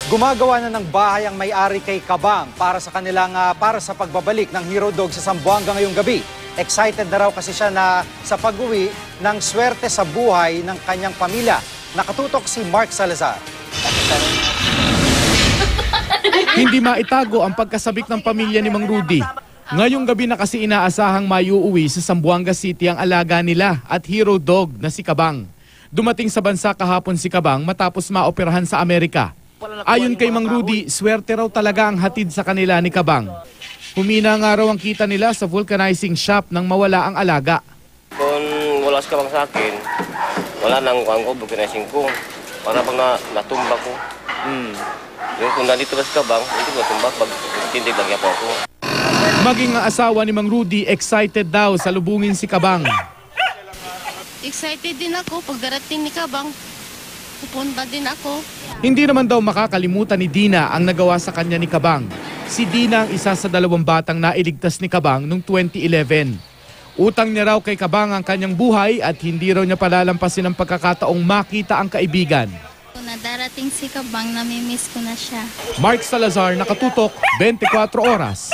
Gumagawa na ng bahay ang may-ari kay Kabang para sa pagbabalik ng Hero Dog sa Zamboanga ngayong gabi. Excited na raw kasi siya sa pag-uwi ng swerte sa buhay ng kanyang pamilya. Nakatutok si Mark Salazar. Hindi maitago ang pagkasabik ng pamilya ni Mang Rudy. Ngayong gabi na kasi inaasahang maiuwi sa Zamboanga City ang alaga nila at Hero Dog na si Kabang. Dumating sa bansa kahapon si Kabang matapos maoperahan sa Amerika. Ayon kay Mang Rudy, swerte raw talaga ang hatid sa kanila ni Kabang. Humina nga raw ang kita nila sa vulcanizing shop nang mawala ang alaga. Kung wala si Kabang sa akin, wala nang vulcanizing ko. Para pag natumba ko. Yung kung nandito ba si Kabang, hindi ko natumba pag tindig lang po ako. Maging ang asawa ni Mang Rudy, excited daw sa lubungin si Kabang. Excited din ako pag darating ni Kabang. Pupunta din ako. Hindi naman daw makakalimutan ni Dina ang nagawa sa kanya ni Kabang. Si Dina ang isa sa 2 batang nailigtas ni Kabang noong 2011. Utang niya raw kay Kabang ang kanyang buhay at hindi raw niya palalampasin ang pagkakataong makita ang kaibigan. Kung darating si Kabang, namimiss ko na siya. Mark Salazar, Nakatutok, 24 Oras.